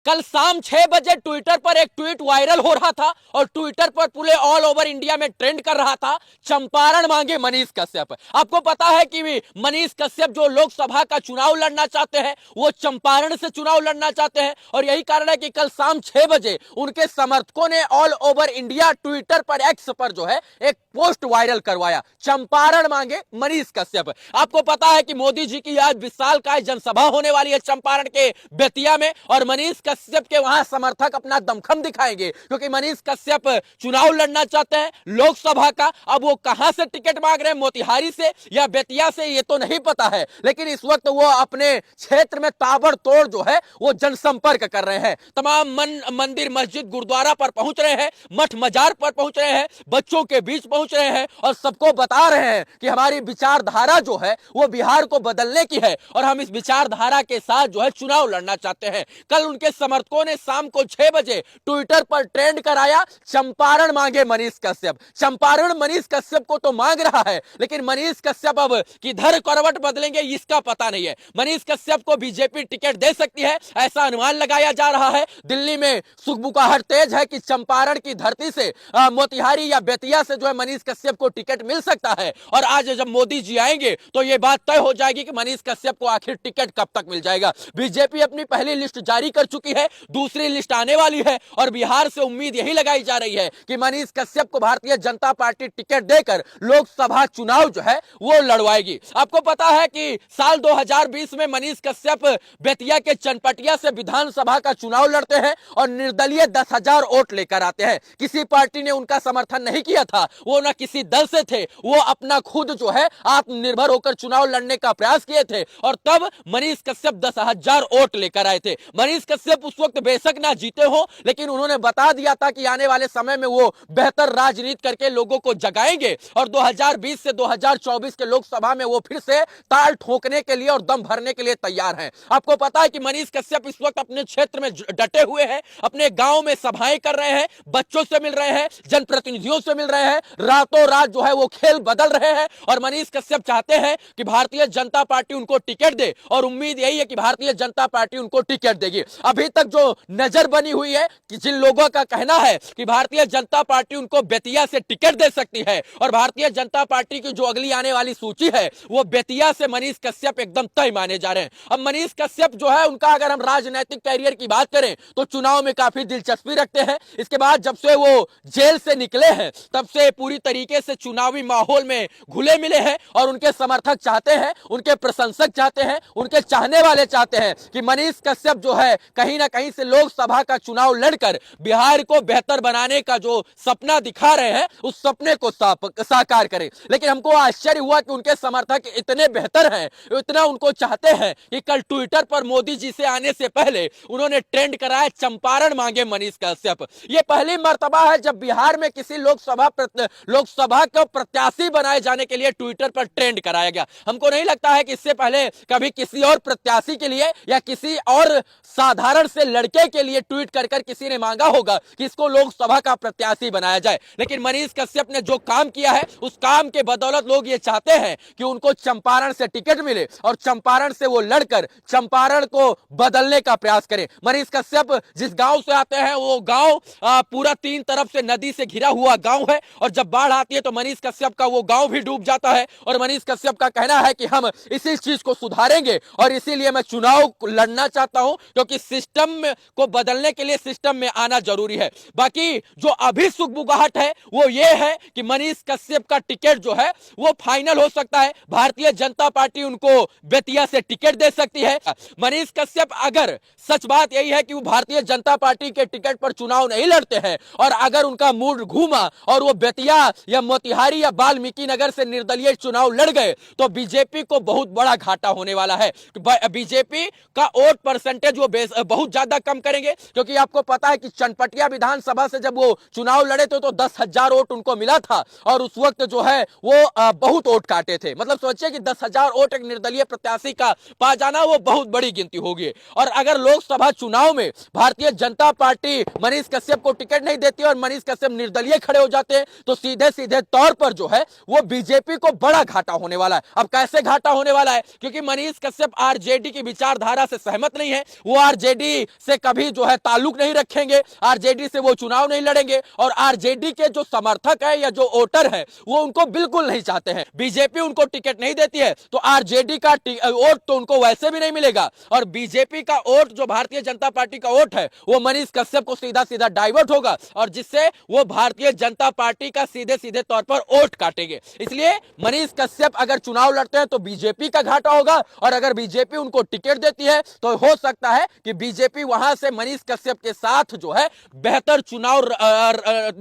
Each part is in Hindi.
कल शाम 6 बजे ट्विटर पर एक ट्वीट वायरल हो रहा था और ट्विटर पर पूरे ऑल ओवर इंडिया में ट्रेंड कर रहा था। चंपारण मांगे मनीष कश्यप। आपको पता है कि मनीष कश्यप जो लोकसभा का चुनाव लड़ना चाहते हैं वो चंपारण से चुनाव लड़ना चाहते हैं और यही कारण है कि कल शाम 6 बजे उनके समर्थकों ने ऑल ओवर इंडिया ट्विटर पर एक्स पर जो है एक पोस्ट वायरल करवाया, चंपारण मांगे मनीष कश्यप। आपको पता है कि मोदी जी की आज विशालकाय जनसभा होने वाली है चंपारण के बेतिया में और मनीष कश्यप के वहां समर्थक अपना दमखम दिखाएंगे क्योंकि मनीष कश्यप चुनाव लड़ना चाहते हैं लोकसभा का। अब वो कहां से टिकट मांग रहे हैं, मोतिहारी से या बेतिया से, ये तो नहीं पता है, लेकिन इस वक्त वो अपने क्षेत्र में ताबड़तोड़ जो है वो जनसंपर्क कर रहे हैं। तमाम मंदिर मस्जिद गुरुद्वारा पर पहुंच रहे हैं, मठ मजार पर पहुंच रहे हैं, बच्चों के बीच पहुंच रहे हैं और सबको बता रहे हैं कि हमारी विचारधारा जो है वो बिहार को बदलने की है और हम इस विचारधारा के साथ जो है चुनाव लड़ना चाहते हैं। कल उनके समर्थकों ने शाम को 6 बजे ट्विटर पर ट्रेंड कराया, चंपारण मांगे मनीष कश्यप। चंपारण मनीष कश्यप को तो मांग रहा है, लेकिन मनीष कश्यप अब किधर करवट बदलेंगे इसका पता नहीं है। मनीष कश्यप को बीजेपी टिकट दे सकती है ऐसा अनुमान लगाया जा रहा है। दिल्ली में सुखबुकाहट तेज है कि चंपारण की धरती से मोतिहारी या बेतिया से जो है मनीष कश्यप को टिकट मिल सकता है और आज जब मोदी जी आएंगे तो यह बात तय हो जाएगी कि मनीष कश्यप को आखिर टिकट कब तक मिल जाएगा। बीजेपी अपनी पहली लिस्ट जारी कर चुकी है, दूसरी लिस्ट आने वाली है और बिहार से उम्मीद यही लगाई जा रही है कि मनीष कश्यप को भारतीय जनता पार्टी टिकट देकर लोकसभा चुनाव जो है वो लड़वाएगी। आपको पता है कि साल 2020 में मनीष कश्यप बेतिया के चनपटिया से विधानसभा का चुनाव लड़ते हैं और निर्दलीय 10,000 वोट लेकर आते हैं। किसी पार्टी ने उनका समर्थन नहीं किया था, वो ना किसी दल से थे, वो अपना खुद जो है आत्मनिर्भर होकर चुनाव लड़ने का प्रयास किए थे और तब मनीष कश्यप 10,000 वोट लेकर आए थे। मनीष कश्यप उस वक्त बेशक ना जीते हो, लेकिन उन्होंने बता दिया था कि आने वाले समय में वो बेहतर राजनीति करके लोगों को जगाएंगे और 2020 से 2024 के लोकसभा में वो फिर से ताल ठोकने के लिए और दम भरने के लिए तैयार हैं। आपको पता है कि मनीष कश्यप इस वक्त अपने क्षेत्र में डटे हुए हैं, अपने गांव में सभाएं कर रहे हैं, बच्चों से मिल रहे हैं, जनप्रतिनिधियों से मिल रहे हैं, रातों रात जो है वो खेल बदल रहे हैं और मनीष कश्यप चाहते हैं कि भारतीय जनता पार्टी उनको टिकट दे और उम्मीद यही है कि भारतीय जनता पार्टी उनको टिकट देगी। अभी तक जो नजर बनी हुई है कि जिन लोगों का कहना है कि भारतीय जनता पार्टी उनको बेतिया से टिकट दे सकती है और भारतीय जनता पार्टी की जो अगली आने वाली सूची है वो बेतिया से मनीष कश्यप एकदम तय माने जा रहे हैं। अब मनीष कश्यप जो है उनका अगर हम राजनीतिक कैरियर की बात करें तो चुनाव में काफी दिलचस्पी रखते हैं। इसके बाद जब से वो जेल से निकले हैं तब से पूरी तरीके से चुनावी माहौल में घुले मिले हैं और उनके समर्थक चाहते हैं, उनके प्रशंसक चाहते हैं, उनके चाहने वाले चाहते हैं कि मनीष कश्यप जो है कहीं ना कहीं से लोकसभा का चुनाव लड़कर बिहार को बेहतर बनाने का जो सपना दिखा रहे हैं उस सपने को साकार करें। लेकिन हमको आश्चर्य हुआ कि उनके समर्थक इतने बेहतर हैं, इतना उनको चाहते हैं कि कल ट्विटर पर मोदी जी से आने से पहले उन्होंने ट्रेंड कराया, चंपारण मांगे मनीष कश्यप। ये पहली मर्तबा है जब बिहार में किसी लोकसभा को प्रत्याशी बनाए जाने के लिए ट्विटर पर ट्रेंड कराया गया। हमको नहीं लगता है कि इससे पहले कभी किसी और प्रत्याशी के लिए या किसी और साधारण से लड़के के लिए ट्वीट कर किसी ने मांगा होगा कि इसको लोकसभा का प्रत्याशी बनाया जाए। लेकिन मनीष कश्यप ने जो काम किया है उस काम के बदौलत लोग ये चाहते हैं कि उनको चंपारण से टिकट मिले और चंपारण से वो लड़कर चंपारण को बदलने का प्रयास करें। मनीष कश्यप जिस गांव से आते हैं वो गांव पूरा 3 तरफ से नदी से घिरा हुआ गांव है और जब बाढ़ आती है तो मनीष कश्यप का वो गांव भी डूब जाता है और मनीष कश्यप का कहना है कि हम इसी चीज को सुधारेंगे और इसीलिए मैं चुनाव लड़ना चाहता हूं क्योंकि सिस्टम को बदलने के लिए सिस्टम में आना जरूरी है। बाकी जो अभी सुगबुगाहट है वो ये है कि मनीष कश्यप का टिकट जो है वो फाइनल हो सकता है, भारतीय जनता पार्टी उनको बेतिया से टिकट दे सकती है। मनीष कश्यप अगर सच बात यही है कि वो भारतीय जनता पार्टी के टिकट पर चुनाव नहीं लड़ते हैं और अगर उनका मूड घूमा और वो बेतिया या मोतिहारी या वाल्मीकि नगर से निर्दलीय चुनाव लड़ गए तो बीजेपी को बहुत बड़ा घाटा होने वाला है। बीजेपी का वोट परसेंटेज वो बहुत ज्यादा कम करेंगे क्योंकि आपको पता है कि चनपटिया विधानसभा से जब वो चुनाव लड़े थे तो 10,000 वोट उनको मिला था और उस वक्त जो है वो बहुत वोट काटे थे। मतलब सोचिए कि 10,000 वोट एक निर्दलीय प्रत्याशी का पा जाना वो बहुत बड़ी गिनती होगी। और अगर लोकसभा चुनाव में भारतीय जनता पार्टी मनीष कश्यप को टिकट नहीं देती और मनीष कश्यप निर्दलीय खड़े हो जाते हैं तो सीधे सीधे तौर पर जो है वो बीजेपी को बड़ा घाटा होने वाला है। अब कैसे घाटा होने वाला है? क्योंकि मनीष कश्यप आरजेडी की विचारधारा से सहमत नहीं है, वो आरजेडी आरजेडी से कभी जो है ताल्लुक नहीं रखेंगे, आरजेडी से वो चुनाव नहीं लड़ेंगे और आरजेडी के जो समर्थक है या जो वोटर है वो उनको बिल्कुल नहीं चाहते हैं। बीजेपी उनको टिकट नहीं देती है तो आरजेडी का वोट तो उनको वैसे भी नहीं मिलेगा और बीजेपी का वोट जो भारतीय जनता पार्टी का वोट है वो मनीष कश्यप को सीधा सीधा डाइवर्ट होगा और जिससे वो भारतीय जनता पार्टी का सीधे सीधे तौर पर वोट काटेंगे। इसलिए मनीष कश्यप अगर चुनाव लड़ते हैं तो बीजेपी का घाटा होगा और अगर बीजेपी उनको टिकट देती है तो हो सकता है कि बीजेपी वहां से मनीष कश्यप के साथ जो है बेहतर चुनाव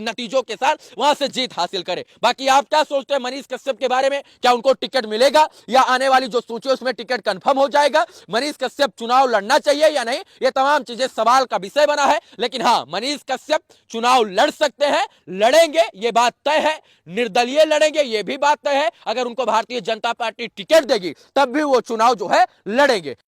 नतीजों के साथ वहां से जीत हासिल करे। बाकी आप क्या सोचते हैं मनीष कश्यप के बारे में? क्या उनको टिकट मिलेगा या आने वाली जो सूची है उसमें टिकट कंफर्म हो जाएगा? मनीष कश्यप चुनाव लड़ना चाहिए या नहीं, ये तमाम चीजें सवाल का विषय बना है। लेकिन हाँ, मनीष कश्यप चुनाव लड़ सकते हैं, लड़ेंगे, ये बात तय है। निर्दलीय लड़ेंगे, ये भी बात तय है। अगर उनको भारतीय जनता पार्टी टिकट देगी तब भी वो चुनाव जो है लड़ेंगे।